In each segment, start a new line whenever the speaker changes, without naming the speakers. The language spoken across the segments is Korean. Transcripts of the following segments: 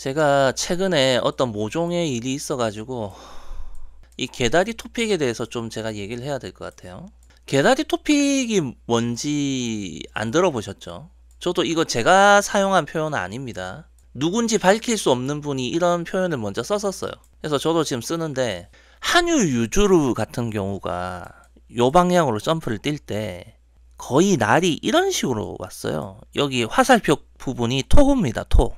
제가 최근에 어떤 모종의 일이 있어가지고 이 개다리 토픽에 대해서 좀 제가 얘기를 해야 될 것 같아요. 개다리 토픽이 뭔지 안 들어보셨죠? 저도 이거 제가 사용한 표현은 아닙니다. 누군지 밝힐 수 없는 분이 이런 표현을 먼저 썼었어요. 그래서 저도 지금 쓰는데, 한유 유주루 같은 경우가 요 방향으로 점프를 뛸 때 거의 날이 이런 식으로 왔어요. 여기 화살표 부분이 토입니다. 토.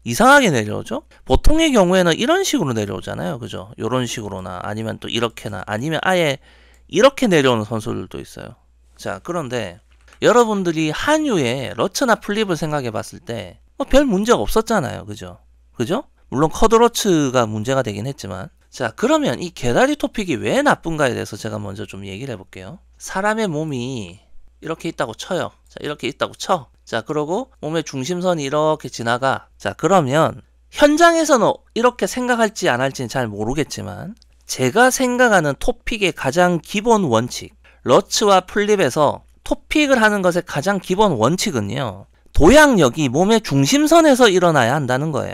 이상하게 내려오죠? 보통의 경우에는 이런 식으로 내려오잖아요. 그죠? 요런 식으로나 아니면 또 이렇게나 아니면 아예 이렇게 내려오는 선수들도 있어요. 자, 그런데 여러분들이 한유의 러츠나 플립을 생각해 봤을 때 별 문제가 없었잖아요. 그죠? 그죠? 물론 커드러츠가 문제가 되긴 했지만, 자, 그러면 이 개다리 토픽이 왜 나쁜가에 대해서 제가 먼저 좀 얘기를 해볼게요. 사람의 몸이 이렇게 있다고 쳐요. 자, 이렇게 있다고 쳐. 자, 그러고 몸의 중심선이 이렇게 지나가. 자, 그러면 현장에서는 이렇게 생각할지 안 할지는 잘 모르겠지만, 제가 생각하는 토픽의 가장 기본 원칙, 러츠와 플립에서 토픽을 하는 것의 가장 기본 원칙은요, 도약력이 몸의 중심선에서 일어나야 한다는 거예요.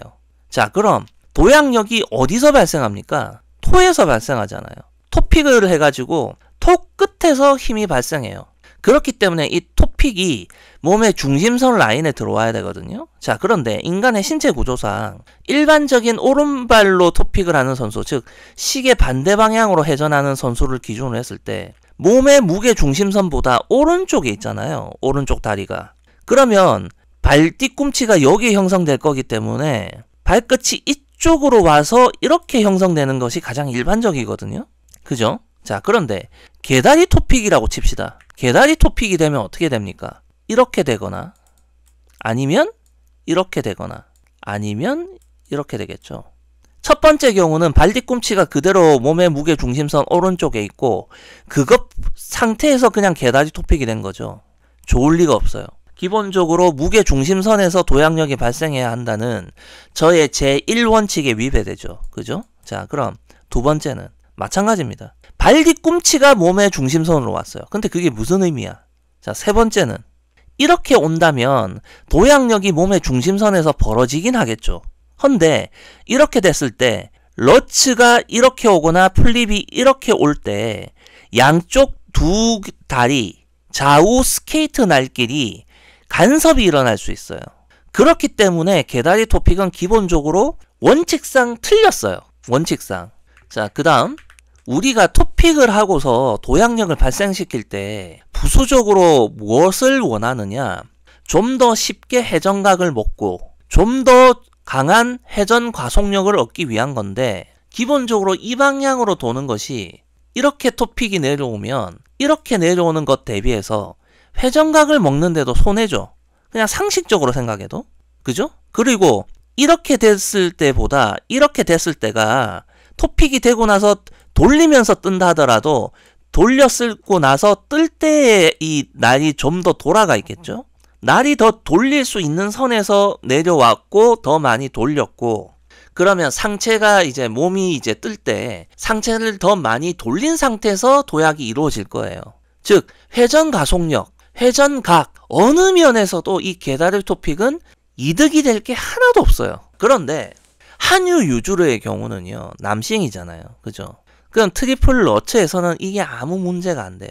자, 그럼 도약력이 어디서 발생합니까? 토에서 발생하잖아요. 토픽을 해가지고 토 끝에서 힘이 발생해요. 그렇기 때문에 이 토픽이 몸의 중심선 라인에 들어와야 되거든요. 자, 그런데 인간의 신체 구조상 일반적인 오른발로 토픽을 하는 선수, 즉 시계 반대 방향으로 회전하는 선수를 기준으로 했을 때 몸의 무게 중심선보다 오른쪽에 있잖아요. 오른쪽 다리가. 그러면 발 뒤꿈치가 여기 형성될 거기 때문에 발끝이 이쪽으로 와서 이렇게 형성되는 것이 가장 일반적이거든요. 그죠? 자, 그런데 개다리 토픽이라고 칩시다. 개다리 토픽이 되면 어떻게 됩니까? 이렇게 되거나 아니면 이렇게 되거나 아니면 이렇게 되겠죠. 첫 번째 경우는 발 뒤꿈치가 그대로 몸의 무게 중심선 오른쪽에 있고 그것 상태에서 그냥 개다리 토픽이 된 거죠. 좋을 리가 없어요. 기본적으로 무게 중심선에서 도약력이 발생해야 한다는 저의 제1원칙에 위배되죠. 그죠? 자, 그럼 두 번째는 마찬가지입니다. 발 뒤꿈치가 몸의 중심선으로 왔어요. 근데 그게 무슨 의미야? 자, 세 번째는 이렇게 온다면 도약력이 몸의 중심선에서 벌어지긴 하겠죠. 헌데 이렇게 됐을 때 러츠가 이렇게 오거나 플립이 이렇게 올 때 양쪽 두 다리 좌우 스케이트 날길이 간섭이 일어날 수 있어요. 그렇기 때문에 개다리 토픽은 기본적으로 원칙상 틀렸어요. 원칙상. 자, 그 다음 우리가 토픽을 하고서 도약력을 발생시킬 때 부수적으로 무엇을 원하느냐? 좀 더 쉽게 회전각을 먹고 좀 더 강한 회전 과속력을 얻기 위한 건데, 기본적으로 이 방향으로 도는 것이 이렇게 토픽이 내려오면 이렇게 내려오는 것 대비해서 회전각을 먹는데도 손해죠. 그냥 상식적으로 생각해도. 그죠? 그리고 이렇게 됐을 때보다 이렇게 됐을 때가 토픽이 되고 나서 돌리면서 뜬다 하더라도 돌렸고 나서 뜰 때의 이 날이 좀 더 돌아가 있겠죠? 날이 더 돌릴 수 있는 선에서 내려왔고 더 많이 돌렸고, 그러면 상체가 이제 몸이 이제 뜰 때 상체를 더 많이 돌린 상태에서 도약이 이루어질 거예요. 즉 회전 가속력, 회전각 어느 면에서도 이 개다리 토픽은 이득이 될 게 하나도 없어요. 그런데 한유 유주르의 경우는요, 남싱이잖아요. 그죠? 그럼 트리플 러츠에서는 이게 아무 문제가 안 돼요.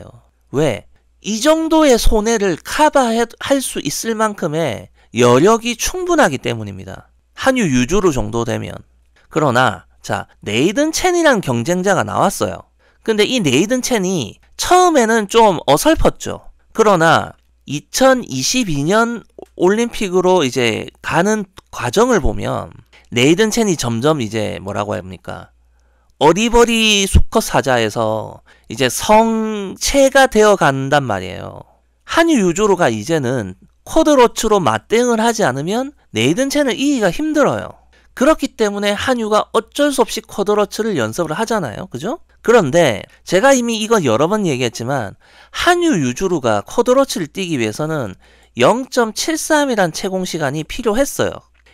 왜? 이 정도의 손해를 커버할 수 있을 만큼의 여력이 충분하기 때문입니다. 한유 유주르 정도 되면. 그러나 자, 네이든 첸이라는 경쟁자가 나왔어요. 근데 이 네이든 첸이 처음에는 좀 어설펐죠. 그러나 2022년 올림픽으로 이제 가는 과정을 보면 네이든 첸이 점점 이제 뭐라고 합니까? 어리버리 수컷 사자에서 이제 성체가 되어 간단 말이에요. 한유 유주로가 이제는 쿼드러츠로 맞대응을 하지 않으면 네이든 첸을 이기기가 힘들어요. 그렇기 때문에 한유가 어쩔 수 없이 쿼드러츠를 연습을 하잖아요. 그죠? 그런데 제가 이미 이건 여러 번 얘기했지만 한유 유주루가 쿼드러츠를 뛰기 위해서는 0.73이란 채공시간이 필요했어요.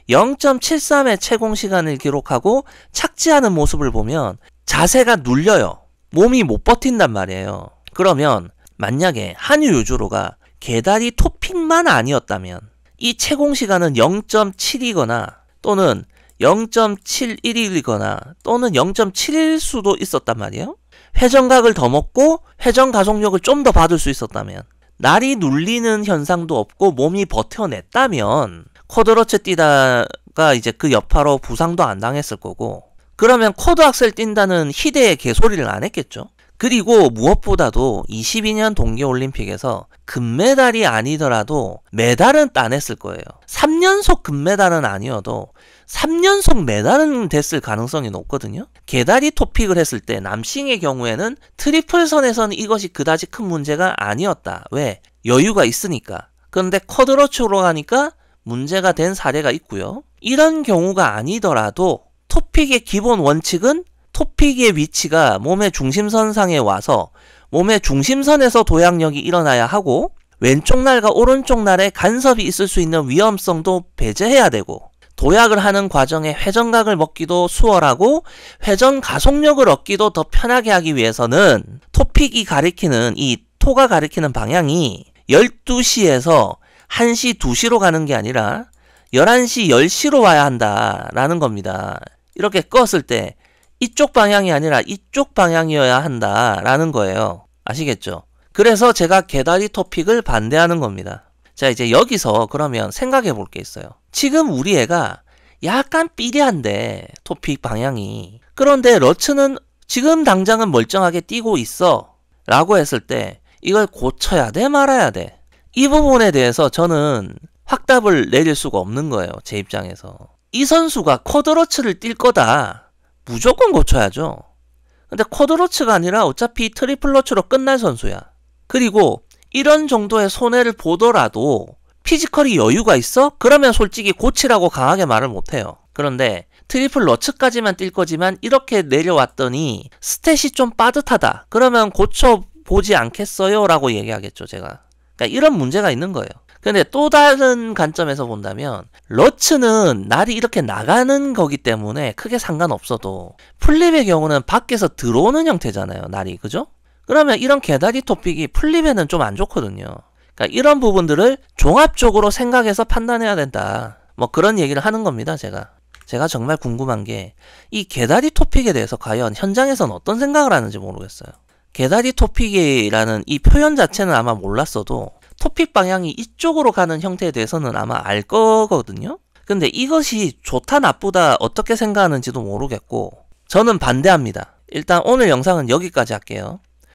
0.73의 채공시간을 기록하고 착지하는 모습을 보면 자세가 눌려요. 몸이 못 버틴단 말이에요. 그러면 만약에 한유 유주루가 개다리 토픽만 아니었다면 이 채공시간은 0.7이거나 또는 0.71이거나 또는 0.7일 수도 있었단 말이에요. 회전각을 더 먹고 회전 가속력을 좀 더 받을 수 있었다면, 날이 눌리는 현상도 없고 몸이 버텨냈다면 쿼드러츠 뛰다가 이제 그 여파로 부상도 안 당했을 거고, 그러면 쿼드 악셀 뛴다는 희대의 개소리를 안 했겠죠. 그리고 무엇보다도 22년 동계올림픽에서 금메달이 아니더라도 메달은 따냈을 거예요. 3연속 금메달은 아니어도 3연속 메달은 됐을 가능성이 높거든요. 개다리 토픽을 했을 때 남싱의 경우에는 트리플선에서는 이것이 그다지 큰 문제가 아니었다. 왜? 여유가 있으니까. 그런데 쿼드러츠로 가니까 문제가 된 사례가 있고요. 이런 경우가 아니더라도 토픽의 기본 원칙은 토픽의 위치가 몸의 중심선상에 와서 몸의 중심선에서 도약력이 일어나야 하고, 왼쪽 날과 오른쪽 날에 간섭이 있을 수 있는 위험성도 배제해야 되고, 도약을 하는 과정에 회전각을 먹기도 수월하고 회전 가속력을 얻기도 더 편하게 하기 위해서는 토픽이 가리키는, 이 토가 가리키는 방향이 12시에서 1시, 2시로 가는 게 아니라 11시, 10시로 와야 한다라는 겁니다. 이렇게 껐을 때 이쪽 방향이 아니라 이쪽 방향이어야 한다라는 거예요. 아시겠죠? 그래서 제가 개다리 토픽을 반대하는 겁니다. 자, 이제 여기서 그러면 생각해 볼 게 있어요. 지금 우리 애가 약간 삐리한데 토픽 방향이, 그런데 러츠는 지금 당장은 멀쩡하게 뛰고 있어 라고 했을 때 이걸 고쳐야 돼 말아야 돼? 이 부분에 대해서 저는 확답을 내릴 수가 없는 거예요. 제 입장에서. 이 선수가 쿼드러츠를 뛸 거다, 무조건 고쳐야죠. 근데 쿼드러츠가 아니라 어차피 트리플러츠로 끝날 선수야. 그리고 이런 정도의 손해를 보더라도 피지컬이 여유가 있어? 그러면 솔직히 고치라고 강하게 말을 못해요. 그런데 트리플 러츠까지만 뛸 거지만 이렇게 내려왔더니 스탯이 좀 빠듯하다, 그러면 고쳐보지 않겠어요? 라고 얘기하겠죠, 제가. 그러니까 이런 문제가 있는 거예요. 근데 또 다른 관점에서 본다면 러츠는 날이 이렇게 나가는 거기 때문에 크게 상관없어도, 플립의 경우는 밖에서 들어오는 형태잖아요, 날이. 그죠? 그러면 이런 개다리 토픽이 플립에는 좀 안 좋거든요. 그러니까 이런 부분들을 종합적으로 생각해서 판단해야 된다, 뭐 그런 얘기를 하는 겁니다. 제가 정말 궁금한 게 이 개다리 토픽에 대해서 과연 현장에서는 어떤 생각을 하는지 모르겠어요. 개다리 토픽이라는 이 표현 자체는 아마 몰랐어도 토픽 방향이 이쪽으로 가는 형태에 대해서는 아마 알 거거든요. 근데 이것이 좋다 나쁘다 어떻게 생각하는지도 모르겠고, 저는 반대합니다. 일단 오늘 영상은 여기까지 할게요.